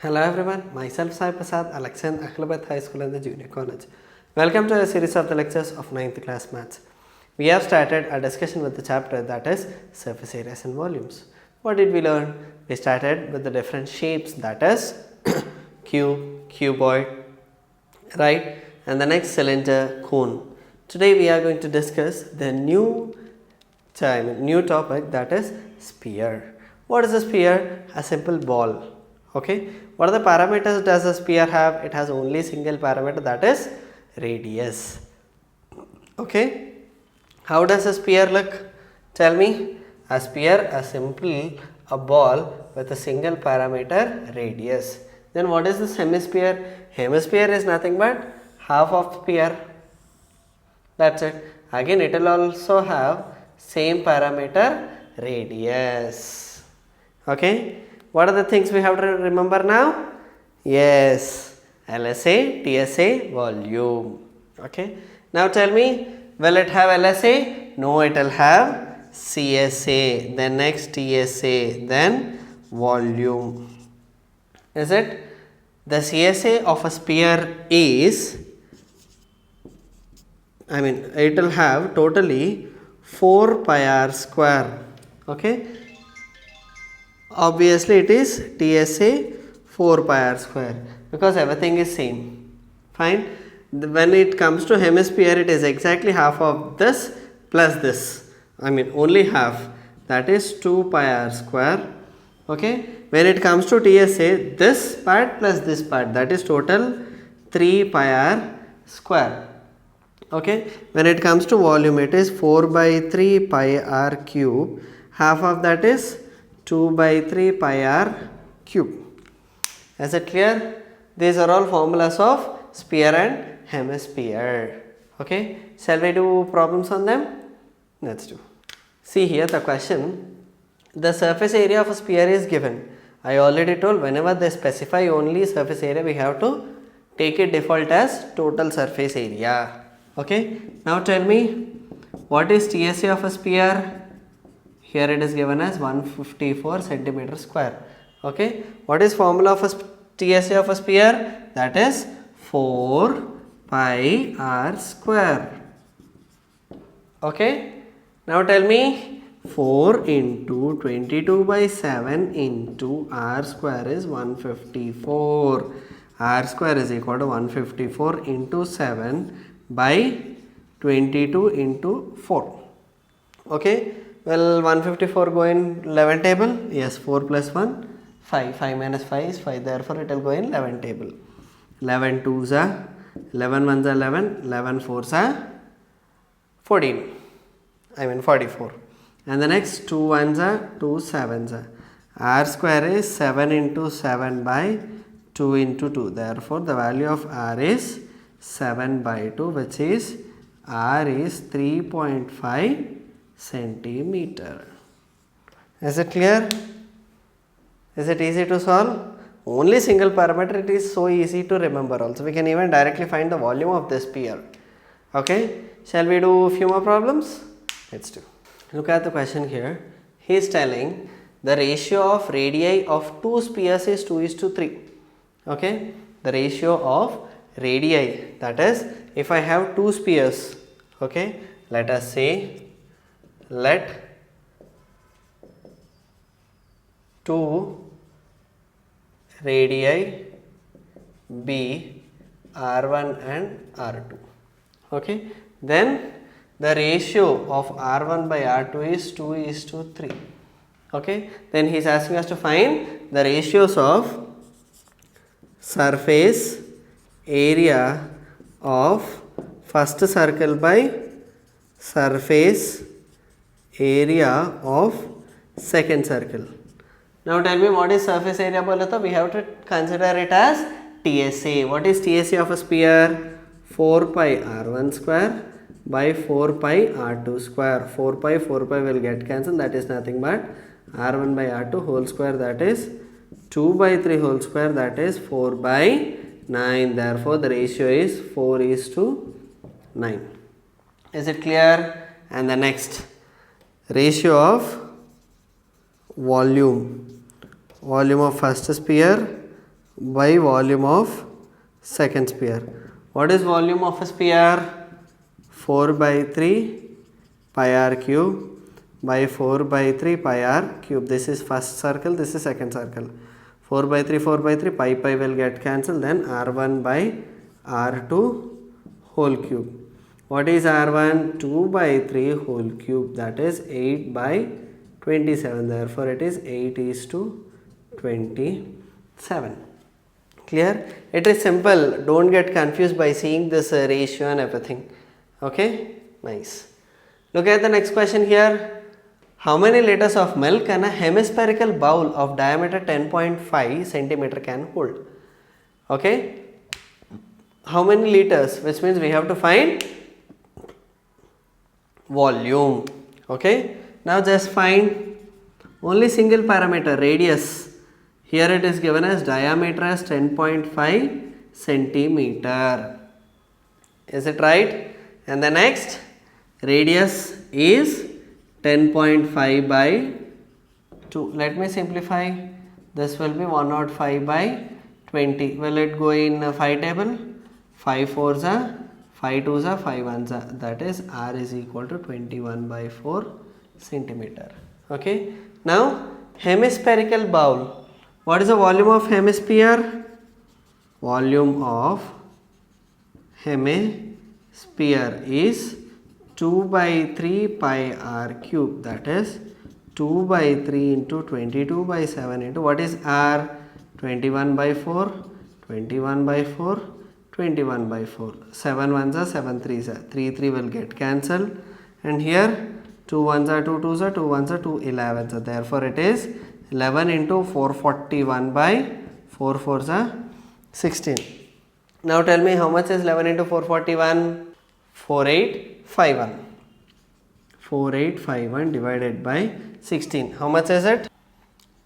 Hello everyone, myself Sai Prasad, Alexan Akhlabat High School and the Junior College. Welcome to a series of the lectures of 9th class maths. We have started a discussion with the chapter that is surface areas and volumes. What did we learn? We started with the different shapes, that is cube, cuboid, right, and the next cylinder, cone. Today we are going to discuss the new topic, that is sphere. What is a sphere? A simple ball. Okay, what are the parameters does a sphere have? It has only single parameter, that is radius. Okay, how does a sphere look? Tell me. A sphere, a ball with a single parameter radius. Then what is this hemisphere? Hemisphere is nothing but half of sphere. That's it. Again, it will also have same parameter radius. Okay. What are the things we have to remember now? Yes, LSA, TSA, volume. Okay. Now tell me, will it have LSA? No, it will have CSA, then next TSA, then volume. Is it? The CSA of a sphere is, it will have totally 4 pi r square. Okay. Obviously, it is TSA 4 pi r square because everything is same. Fine. When it comes to hemisphere, it is exactly half of this plus this. Only half. That is 2 pi r square. Okay. When it comes to TSA, this part plus this part, that is total 3 pi r square. Okay. When it comes to volume, it is 4 by 3 pi r cube. Half of that is 2 by 3 pi r cube. Is it clear? These are all formulas of sphere and hemisphere. Okay. Shall we do problems on them? Let's do. See here the question. The surface area of a sphere is given. I already told whenever they specify only surface area, we have to take it default as total surface area. Okay. Now tell me, what is TSA of a sphere? Here it is given as 154 centimeter square. Okay. What is formula of a TSA of a sphere? That is 4 pi r square. Okay. Now tell me, 4 into 22 by 7 into r square is 154. R square is equal to 154 into 7 by 22 into 4. Okay. Well, 154 go in 11 table. Yes, 4 plus 1, 5. 5 minus 5 is 5. Therefore, it will go in 11 table. 11 2s are 11 1s are 11. 11 4s are 14. 44. And the next 2 1s are 2 7s are. R square is 7 into 7 by 2 into 2. Therefore, the value of R is 7 by 2, which is R is 3.5 centimeter. Is it clear? Is it easy to solve? Only single parameter, it is so easy to remember also. We can even directly find the volume of the sphere. Okay. Shall we do a few more problems? Let's do. Look at the question here. He is telling the ratio of radii of two spheres is 2:3. Okay. The ratio of radii, that is, if I have two spheres, okay, let us say, let two radii be r1 and r2. Okay. Then the ratio of r1 by r2 is 2:3. Okay. Then he is asking us to find the ratios of surface area of first circle by surface area of second circle. Now tell me, what is surface area? We have to consider it as TSA. What is TSA of a sphere? 4 pi r1 square by 4 pi r2 square. 4 pi will get cancelled. That is nothing but r1 by r2 whole square, that is 2 by 3 whole square, that is 4 by 9. Therefore, the ratio is 4:9. Is it clear? And the next, ratio of volume of first sphere, by volume of second sphere. What is volume of a sphere? 4 by 3 pi r cube by 4 by 3 pi r cube. This is first circle, this is second circle. 4 by 3 pi will get cancelled, then r1 by r2 whole cube. What is r1? 2 by 3 whole cube, that is 8 by 27. Therefore, it is 8 is to 27. Clear? It is simple. Don't get confused by seeing this ratio and everything. Okay? Nice. Look at the next question here. How many liters of milk can a hemispherical bowl of diameter 10.5 centimeter can hold? Okay? How many liters? Which means we have to find volume. Okay? Now just find only single parameter, radius. Here it is given as diameter as 10.5 centimeter. Is it right? And the next, radius is 10.5 by 2. Let me simplify. This will be 105 by 20. Will it go in 5 table? 5 4s are 5 2s are 5 1s are. That is r is equal to 21 by 4 centimeter. Okay. Now hemispherical bowl. What is the volume of hemisphere? Volume of hemisphere is 2 by 3 pi r cube, that is 2 by 3 into 22 by 7 into what is r? 21 by 4, 21 by 4, 21 by 4. 7 1s are 7 3s are. 3 3 will get cancelled, and here 2 1s are 2 2s are 2 1s are 2 11s are. Therefore, it is 11 into 441 by 4 4s are 16. Now tell me how much is 11 into 441? 4851. 4851 divided by 16. How much is it?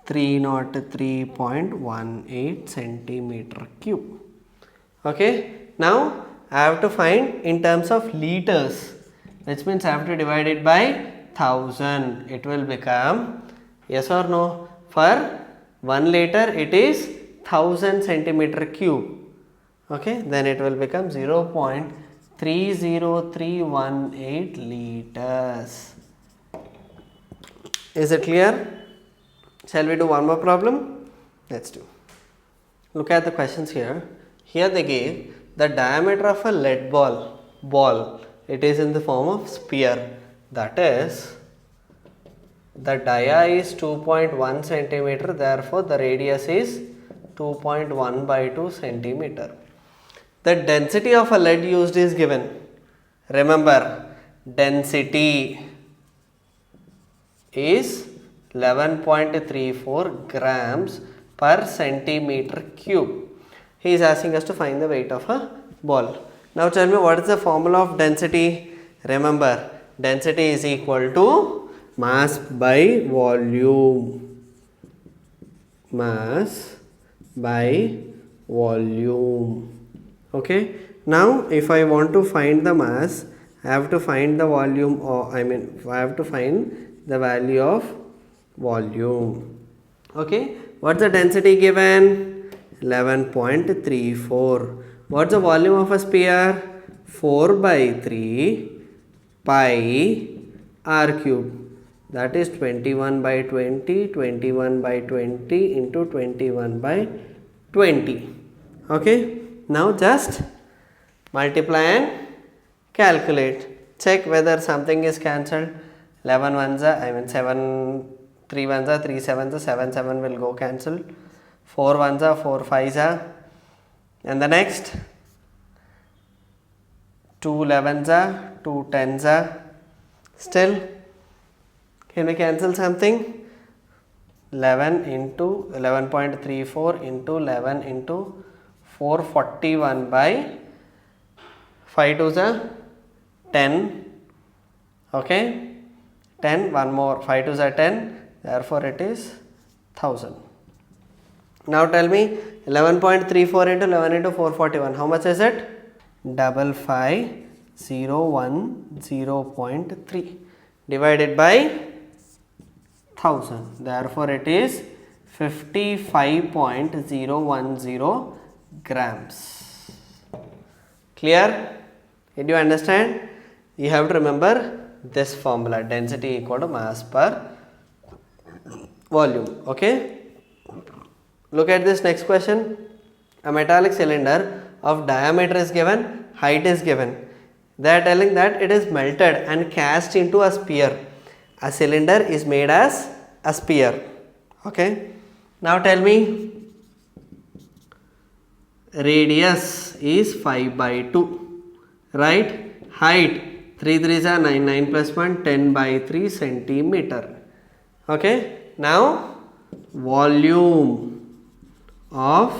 303.18 centimeter cube. Okay. Now I have to find in terms of liters, which means I have to divide it by 1000. It will become, yes or no? For 1 liter it is 1000 centimeter cube. Okay. Then it will become 0.30318 liters. Is it clear? Shall we do one more problem? Let's do. Look at the questions here. Here they gave the diameter of a lead ball. It is in the form of sphere. That is, the dia is 2.1 centimeter. Therefore, the radius is 2.1 by 2 centimeter. The density of a lead used is given. Remember, density is 11.34 grams per centimeter cube. He is asking us to find the weight of a ball. Now tell me, what is the formula of density? Remember, density is equal to mass by volume. Mass by volume. Okay. Now if I want to find the mass, I have to find the volume, or I have to find the value of volume. Okay. What's the density given? 11.34. What's the volume of a sphere? 4 by 3 pi r cube. That is 21 by 20, 21 by 20 into 21 by 20. Okay. Now just multiply and calculate. Check whether something is cancelled. 11 ones are, 7 3 ones are 3 sevens are 7 7 will go cancelled. 4 ones are 4 5s are, and the next 2 11s are 2 10s are. Still, can we cancel something? 11 into 11.34 into 11 into 441 by 5 2s are 10. Okay, 10, one more, 5 2s are 10, therefore it is 1000. Now tell me, 11.34 into 11 into 441, how much is it? 55010.3 divided by 1000, therefore it is 55.010 grams. Clear? Did you understand? You have to remember this formula, density equal to mass per volume. Okay? Look at this next question. A metallic cylinder of diameter is given, height is given. They are telling that it is melted and cast into a sphere. A cylinder is made as a sphere. Okay? Now tell me, radius is 5 by 2, right? Height 3 3s are 9, 9 plus 1, 10 by 3 centimeter. Okay? Now volume of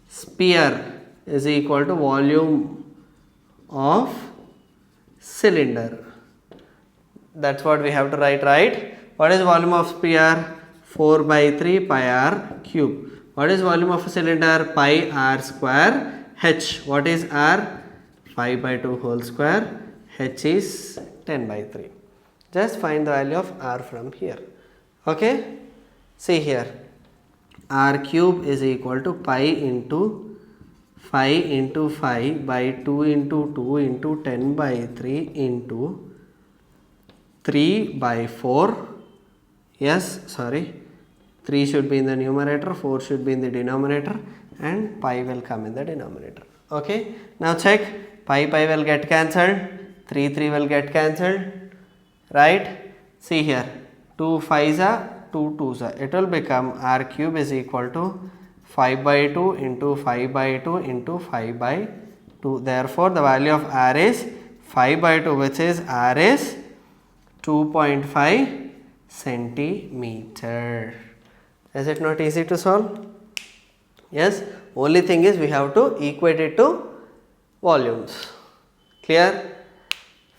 sphere is equal to volume of cylinder. That's what we have to write, right? What is volume of sphere? 4 by 3 pi r cube. What is volume of a cylinder? Pi r square h. What is r? 5 by 2 whole square. H is 10 by 3. Just find the value of r from here. Okay? See here. R cube is equal to pi into 5 into 5 by 2 into 2 into 10 by 3 into 3 by 4. Yes, sorry. 3 should be in the numerator, 4 should be in the denominator, and pi will come in the denominator. Okay. Now check. Pi will get cancelled. 3 will get cancelled. Right. See here. 2 5s are 2 2s are. It will become r cube is equal to 5 by 2 into 5 by 2 into 5 by 2. Therefore, the value of r is 5 by 2, which is r is 2.5 centimeter. Is it not easy to solve? Yes. Only thing is we have to equate it to volumes. Clear?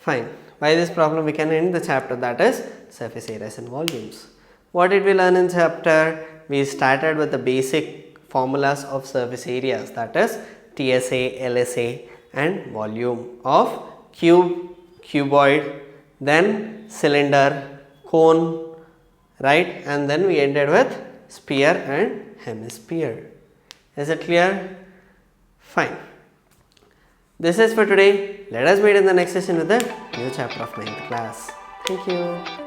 Fine. By this problem we can end the chapter, that is surface areas and volumes. What did we learn in chapter? We started with the basic formulas of surface areas, that is TSA, LSA and volume of cube, cuboid, then cylinder, cone, right, and then we ended with sphere and hemisphere. Is it clear? Fine. This is for today. Let us meet in the next session with the new chapter of 9th class. Thank you.